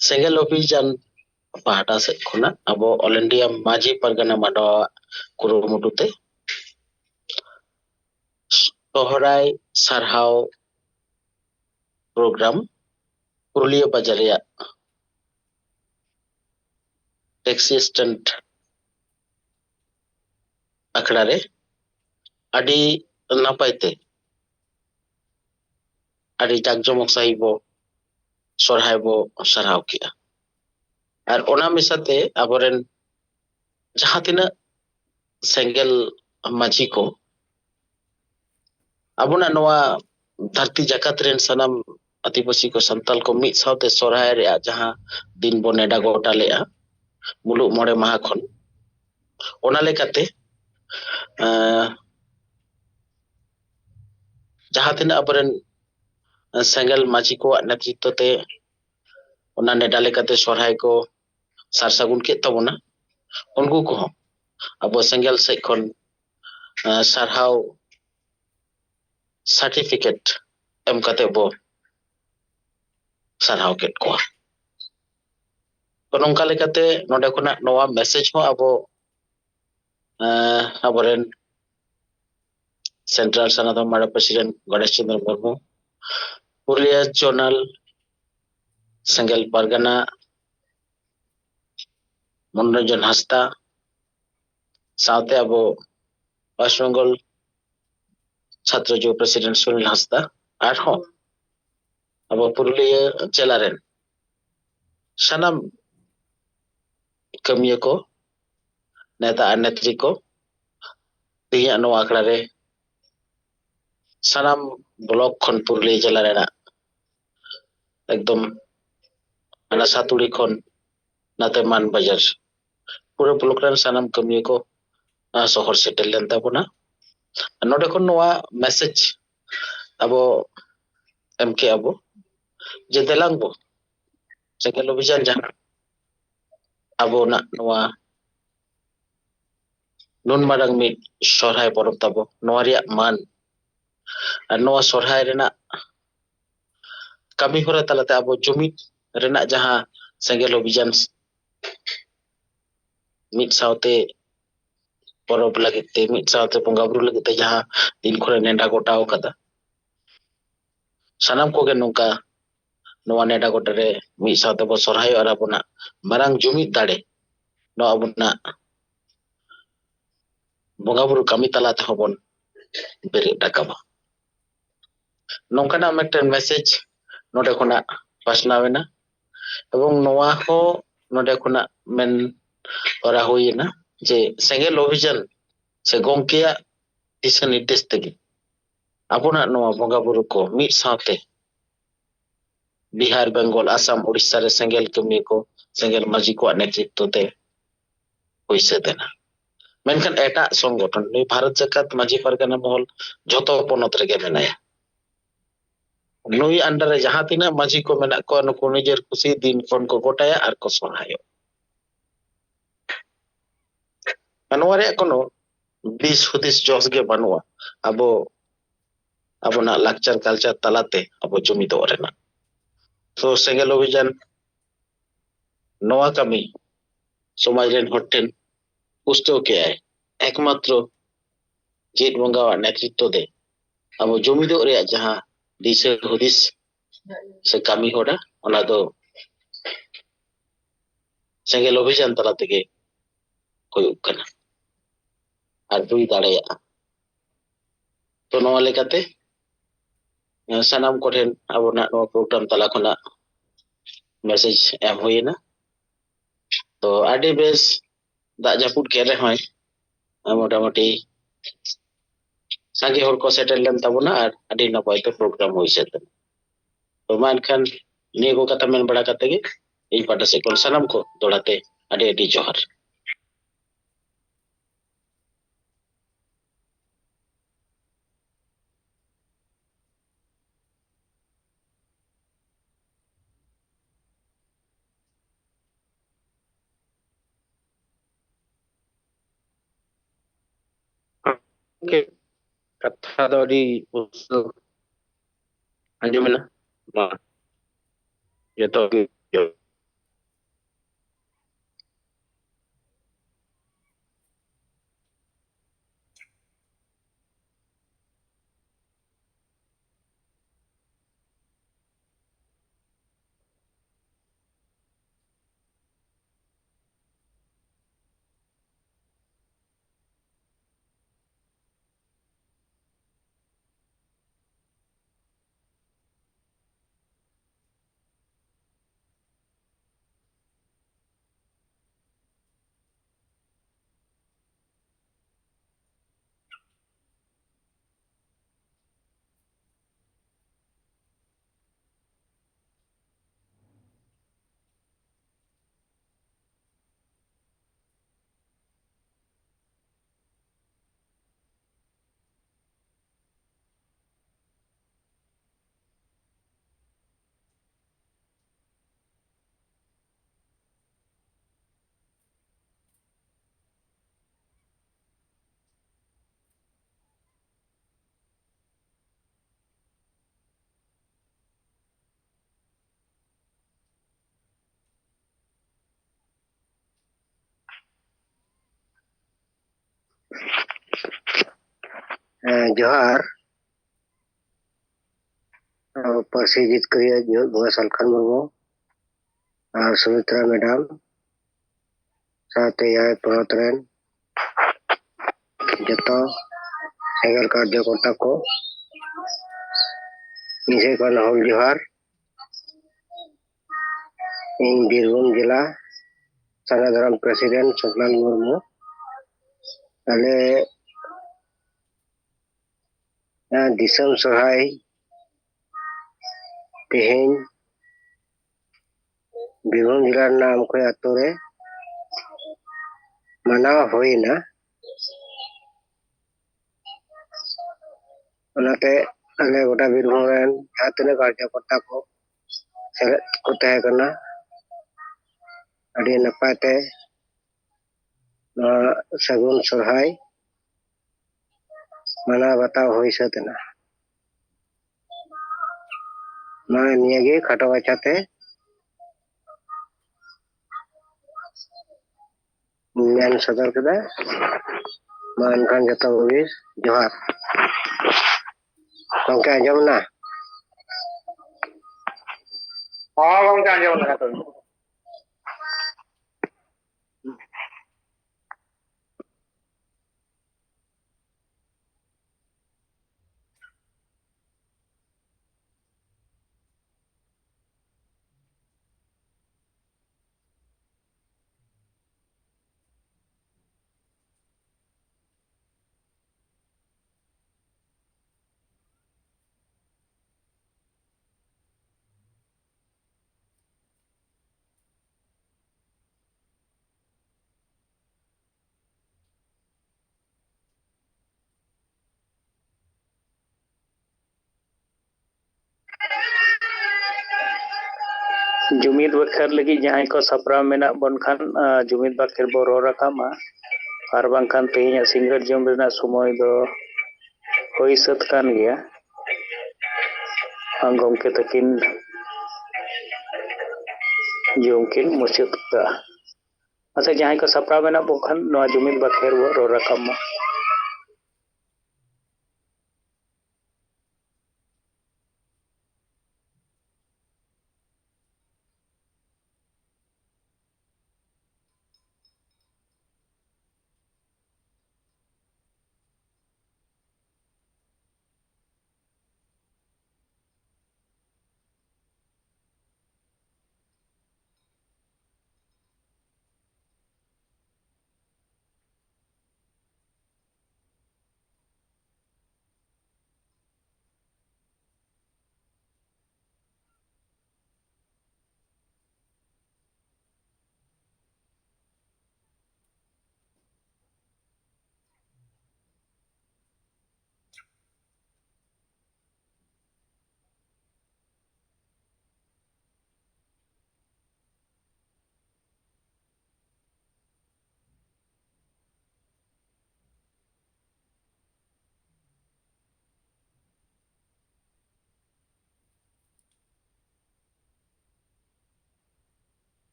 S4: सेंगेल अभियान पाटा से खोना abo all India Majhi Pargana Mandwa कुरुमुटुते सोहराय सारहाव प्रोग्राम पुरुलिया बाजारिया टैक्सी स्टैंड अखड़ा रे अडी नापायते अडी जाकजमक सही बो सोरहाय बो सारहाव किया और ओना मिसाते अबोरेन जहां तिना सेंगेल माझी को अबुना नवा धरती जाकत रेन सनम आदिवासी को संताल को मिद सावते सोरहाय रे जहां दिन बो नेडा गोटा लेआ मुलुक मोड़े माहा खन ओना लेकाते जहां तिना अबरेन सेंगेल माझी को नेतृत्व ते ओना नेडा लेकाते सोरहाय को सारसागुन के तबोना उनको को अब सेंगेल से खन सारहाव सर्टिफिकेट एम कते बो सारहाव केट को तो नोंका लेकाते नोडे खुना नवा मैसेज हो अब अबरेन सेंट्रल सनातन मारा प्रेसिडेंट गणेश चंद्र मुर्मू पुरुलिया जोनल सेंगेल परगना मनोरंजन हस्ता साथे अब वेस्ट बेंगल छात्र जो प्रेसिडेंट सुनील हस्ता और हो अब पुरुलिया चेलारेन सनम कमिया को नेता और नेत्री को तिया नो आखड़ा रे सनम ब्लॉक खन पुरुलिया चेलारेना एकदम अना सातुड़ी खन नाते मान बाजार पूरे ब्लॉक रेन सनम कमिया को शहर सेटल लेन ताबोना नोडे खन नोआ मैसेज अब एमके अब जे देलांग बो सेंगेल अभियान जहां अब ना नोआ नुन मारंग मिट सोरहाय परब ताबो नोआ रिया मान और नोआ सोरहाय रेना कमी होरा तलाते अब जुमित रेना जहां सेंगेल अभियान मिट सावते परब लगते मिट सावते बंगा बुरु लगते जहां दिन खोरे नेडा गोटाव कदा सनम को गे नोंका नोआ नेडा गोटा रे मिट सावते बो सोरहाय और अबना मारंग जुमित दाड़े नो अबना बंगा बुरु कमी तलाते होबन बेरे डाकाबा नोंकाना मेटन मैसेज नोडे खुना पासनावेना एवं नोआ हो नोडे खुना मेन ओरा होइना जे सेंगेल अभियान से गोंकिया दिशा निर्देश तेगे अबोना नोआ बंगा बुरु को मिट सावते बिहार बेंगल आसाम उड़ीसा रे सेंगेल कमी को सेंगेल माझी को नेतृत्व ते होइसे देना मेनखान एटा संगठन नि भारत जाकात माझी परगना महल जतो पोनत रेगे मेनाया नुई अंडर रे जहां तिना माझी को मेना को नुको निजेर खुशी दिन कोन को गोटाया और को सोरहायो अनवारे कोनो 20 हुदिस जोस गे बनुआ अबो अबना लाक्चर कल्चर तलाते अबो जुमी दो रेना तो सेंगेल अभियान नवा कमी समाज रेन हटेन पुस्तो के आए एकमात्र जेट बंगा नेतृत्व दे अब जुमी दो रे जहां दिशा हुदिस से कमी होड़ा ओना दो सेंगेल अभियान तला तेगे कोई उकना और दुई दाड़ेया तो नवा लेकाते सनाम कोठेन अबना नवा प्रोग्राम तला खना मैसेज एम होइना तो आडी बेस दा जापुट के रे होय मोटामुटी सागे हर को सेटल लेन ताबोना और आडी नपाय तो प्रोग्राम होइसे तो मानखान निगो कथा मेन बड़ा कते गे इ पाटा से कोन सनम को दोड़ाते आडी आडी जोहार के कथा दो दी उsul anjumena ma joto ge जोहार पार्सी जितकरिया जो बुआ सालखान मुर्मू और सुमित्रा मैडम साथे आए पनत रेन जतो सेगल कार्यकर्ता को इसे कन होल जोहार इन बीरभूम जिला सनाधरम प्रेसिडेंट सुकलाल मुर्मू अले दिसम सहाय तेहें बीरभूम जिला नाम को आतो रे मनाव होइना ओनाते अले गोटा बीरभूम रेन जहाँ तिना कार्यकर्ता को सेलेद को तहे कना अड़ी नपाय ते सगुन सरहाय मना बताव होई सतना मा नियगे खाटो बाचाते मेन सदर कदा मा अनकान जतो होइस जोहार गंके आंजमना
S2: हाँ गंके आंजमना तो
S1: जुमिद बखर लगी जहां को सपरा मेना बन खान जुमिद बखर बो रो रकामा और बांखान तेहिया सिंगर जम रेना समय दो होई सत कान गया गमके तकिन जोमकिन मुचाद का अच्छा जहां को सपरा मेना बो खान नवा जुमिद बखर बो रो रकामा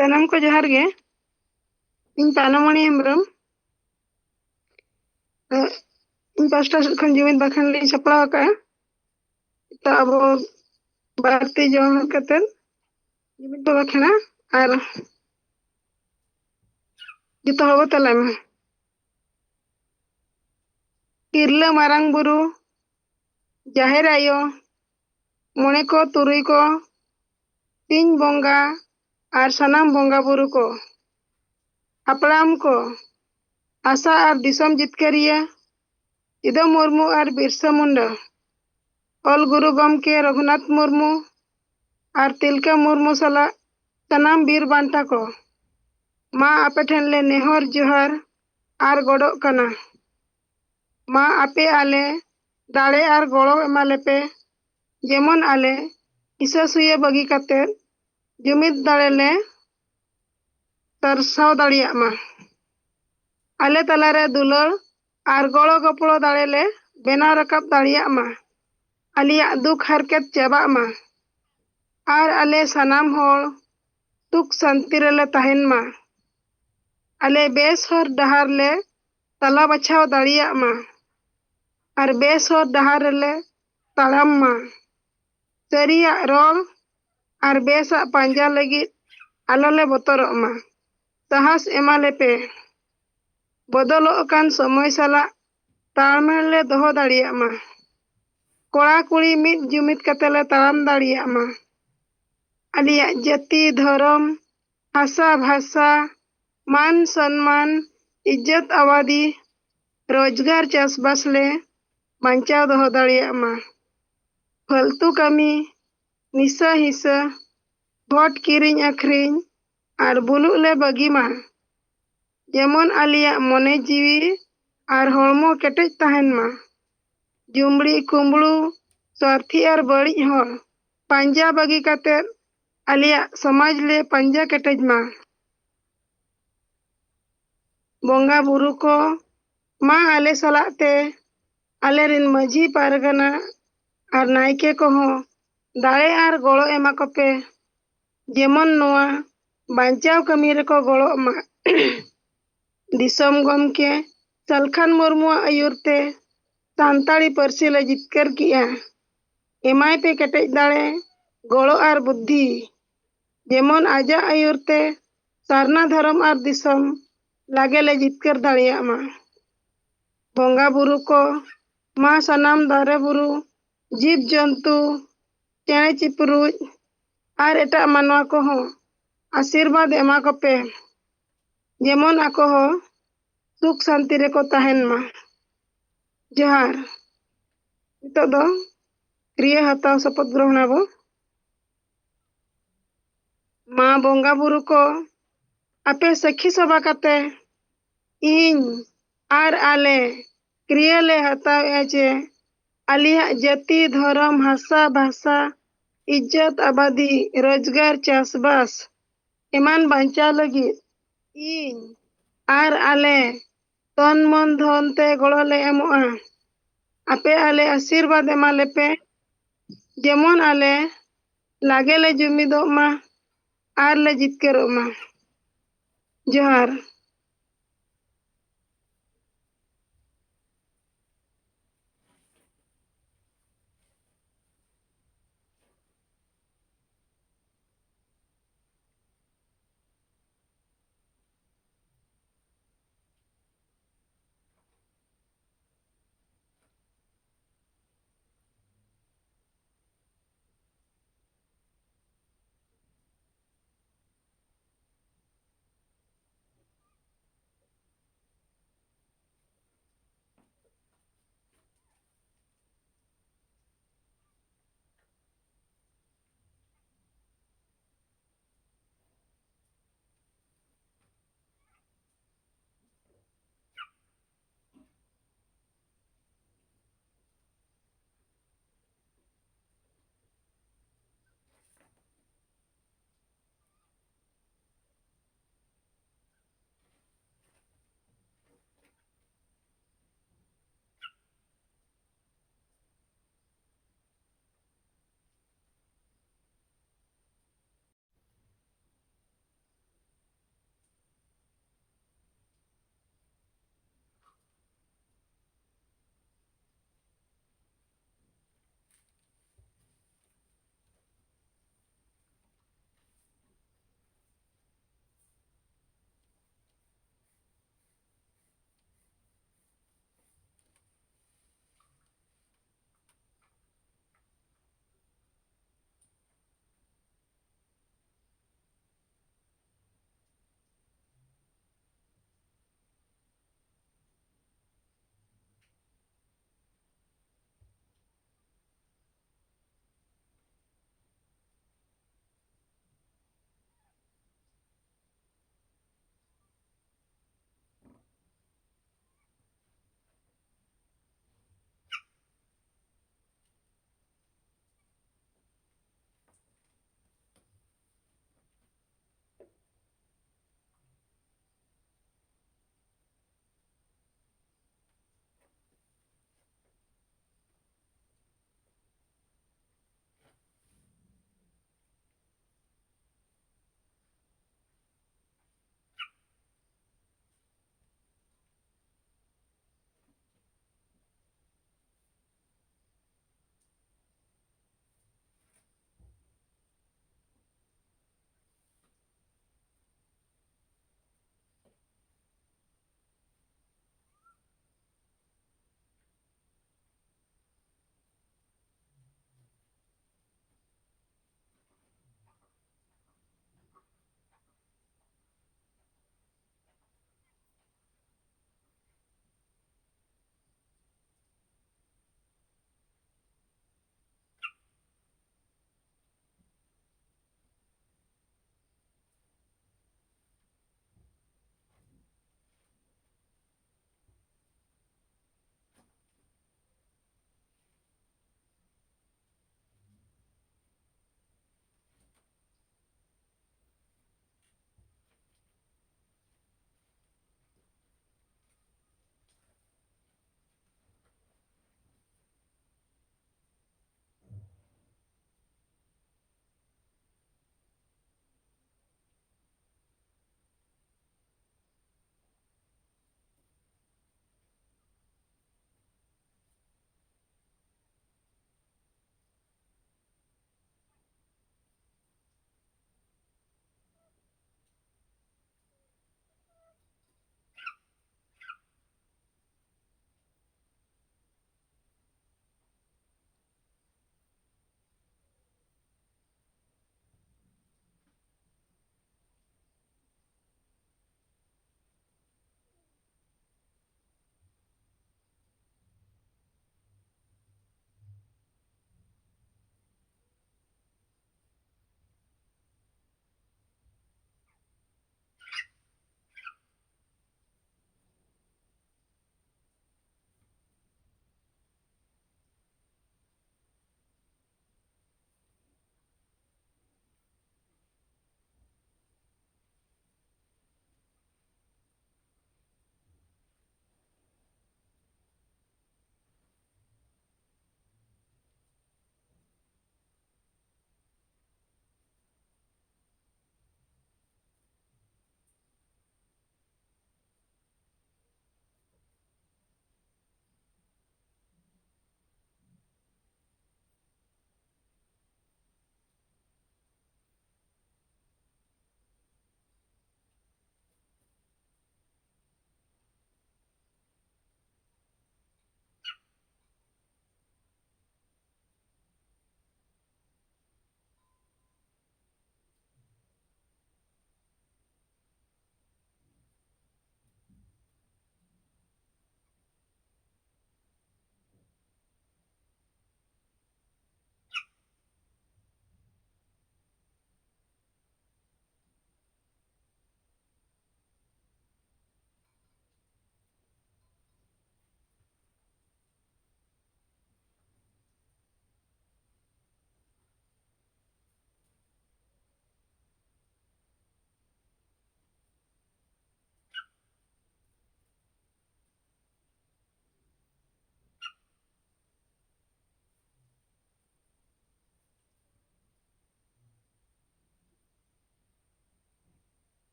S5: ᱥᱟᱱᱟᱢ ᱠᱚ ᱡᱚᱦᱟᱨ ᱜᱮ ᱤᱧ ᱯᱟᱱᱚᱢᱚᱬᱤ ᱦᱮᱢᱵᱨᱚᱢ ᱤᱧ ᱯᱟᱥᱴᱟ ᱥᱮᱫ ᱠᱷᱚᱱ ᱡᱩᱢᱤᱫ ᱵᱟᱠᱷᱟᱱ ᱞᱤᱧ ᱥᱟᱯᱲᱟᱣ ᱟᱠᱟᱜᱼᱟ ᱛᱚ ᱟᱵᱚ ᱵᱟᱨᱛᱤ ᱡᱚᱢ ᱠᱟᱛᱮᱫ ᱡᱩᱢᱤᱫ ᱵᱚ ᱵᱟᱠᱷᱟᱱᱟ ᱟᱨ ᱡᱚᱛᱚ ᱦᱚᱲ ᱵᱚ ᱛᱮᱞᱟᱭ ᱢᱟ ᱛᱤᱨᱞᱟᱹ ᱢᱟᱨᱟᱝ ᱵᱩᱨᱩ ᱡᱟᱦᱮᱨ ᱟᱭᱳ ᱢᱚᱬᱮ ᱠᱚ ᱛᱩᱨᱩᱭ ᱠᱚ ᱥᱤᱧ ᱵᱚᱸᱜᱟ ᱟᱨ ᱥᱟᱱᱟᱢ ᱵᱚᱸᱜᱟ ᱵᱩᱨᱩ ko ᱦᱟᱯᱲᱟᱢ ko ᱟᱥᱟ ᱟᱨ ᱫᱤᱥᱚᱢ ᱡᱤᱛᱠᱟᱹᱨᱤᱭᱟᱹ ᱥᱤᱫᱩ ᱢᱩᱨᱢᱩ ᱟᱨ ᱵᱤᱨᱥᱟᱹ ᱢᱩᱱᱰᱟᱹ ᱚᱞ ᱜᱩᱨᱩ ᱜᱚᱢᱠᱮ ᱨᱚᱜᱷᱩᱱᱟᱛᱷ ᱢᱩᱨᱢᱩ ᱟᱨ ᱛᱤᱞᱠᱟᱹ ᱢᱩᱨᱢᱩ ᱥᱟᱞᱟᱜ ᱥᱟᱱᱟम ᱵᱤᱨ ᱵᱟᱱᱴᱟ ko ᱢᱟ ᱟᱯᱮ ᱴᱷᱮᱱ ᱞᱮ ᱱᱮᱦᱚᱨ ᱡᱚᱦᱟᱨ ᱟᱨ ᱜᱚᱰᱚᱜ ᱠᱟᱱᱟ ᱢᱟ ᱟᱯᱮ ᱟᱞᱮ ᱫᱟᱲᱮ ᱟᱨ ᱜᱚᱲᱚ ᱮᱢᱟ ᱞᱮᱯᱮ ᱡᱮᱢᱚᱱ ᱟᱞᱮ ᱦᱤᱥᱟᱹ ᱥᱩᱭᱟᱹ ᱵᱟᱹᱜᱤ ᱠᱟᱛᱮᱫ ᱡᱩᱢᱤᱫ ᱫᱟᱲᱮ ᱞᱮ ᱥᱟᱨᱥᱟᱣ ᱫᱟᱲᱮᱭᱟᱜ ᱢᱟ ᱟᱞᱮ ᱛᱟᱞᱟᱨᱮ ᱫᱩᱞᱟᱹᱲ ᱟᱨ ᱜᱚᱲᱚ ᱜᱚᱯᱚᱲᱚ ᱫᱟᱲᱮ ᱞᱮ ᱵᱮᱱᱟᱣ ᱨᱟᱠᱟᱵ ᱫᱟᱲᱮᱭᱟᱜ ᱢᱟ ᱟᱞᱮᱭᱟᱜ ᱫᱩᱠ ᱦᱟᱨᱠᱮᱛ ᱪᱟᱵᱟᱜ ᱢᱟ ᱟᱨ ᱟᱞᱮ ᱥᱟᱱᱟᱢ ᱦᱚᱲ ᱥᱩᱠ ᱥᱟᱱᱛᱤ ᱨᱮᱞᱮ ᱛᱟᱦᱮᱱ ᱢᱟ ᱟᱞᱮ ᱵᱮᱥ ᱦᱚᱨ ᱰᱟᱦᱟᱨ ᱞᱮ ᱛᱟᱞᱟ ᱵᱟᱪᱷᱟᱣ ᱫᱟᱲᱮᱭᱟᱜ ᱢᱟ ᱟᱨ ᱵᱮᱥ ᱦᱚᱨ ᱰᱟᱦᱟर ᱨᱮᱞᱮ ᱛᱟᱲᱟᱢ ᱢᱟ ᱥᱟᱹᱨᱤᱭᱟᱜ ᱨᱚᱲ ᱟᱨ ᱵᱮᱥᱟᱜ ᱯᱟᱸᱡᱟ ᱞᱟᱹᱜᱤᱫ ᱟᱞᱚᱞᱮ ᱵᱚᱛᱚᱨᱚᱜ ᱢᱟ ᱥᱟᱦᱟᱥ ᱮᱢᱟ ᱞᱮᱯᱮ ᱵᱚᱫᱚᱞᱚᱜ ᱠᱟᱱ ᱥᱚᱢᱚᱭ ᱥᱟᱞᱟᱜ ᱛᱟᱲᱢᱮᱞ ᱞᱮ ᱫᱚᱦᱚ ᱫᱟᱲᱮᱭᱟᱜ ᱢᱟ ᱠᱚᱲᱟ ᱠᱩᱲᱤ ᱢᱤᱫ ᱡᱩᱢᱤᱫ ᱠᱟᱛᱮ ᱞᱮ ᱛᱟᱲᱟᱢ ᱫᱟᱲᱮᱭᱟᱜ ᱢᱟ ᱟᱞᱮᱭᱟᱜ ᱡᱟᱹᱛᱤ ᱫᱷᱚᱨᱚᱢ ᱦᱟᱥᱟ ᱵᱷᱟᱥᱟ मान सम्मान इज्जत आबादी रोजगार चासबास ले बांचाव दोहो दाड़ियाग मा फालतू कामी निशा हिस्सा भोट किरिंग आखरिंग आर बुलुग ले बगी मा जेमन आलिया मने जीवी आर हड़मो केटेज तहन मा जुमड़ी कुंबड़ू स्वार्थी आर बड़ी हर पांजा बगी काते आलिया समाज ले पांजा केटेज मा बोंगा बुरु को मा आले सलाते आले रिन मजी पारगना आर नायके को हो दाड़े आर गोड़ो एमा को पे जेमन नोआ बांचाव कमी रे को गोड़ो मा दिसम गमके सलखान मुर्मु आयुरते सांताड़ी परसी ले जितकर किया एमाय पे केटेज दाड़े गोड़ो आर बुद्धि जेमन आजा आयुरते सारना धर्म आर दिसम लागे ले जितकर दाड़िया मा बोंगा बुरु को मा सनाम दारे बुरु जीव जंतु चेणे चिपरुज आर एटा मानवा को हो आशीर्वाद एमा को पे जेमन आको हो सुख शांति रे को तहन मा जोहार नितो दो क्रिया हताव शपथ ग्रहण आबो मा बोंगा बुरु को आपे सखी सभा काते इन आर आले क्रिया ले हताव जे आलिया जाति धर्म हासा भाषा इज्जत आबादी रोजगार चासबास एमान बांचा लगी इन आर आले तन मन धन ते गड़ो ले एमोआ आपे आले आशीर्वाद एमा लेपे जेमन आले लागे ले जुमिदो मा आर ले जितकरो मा जोहार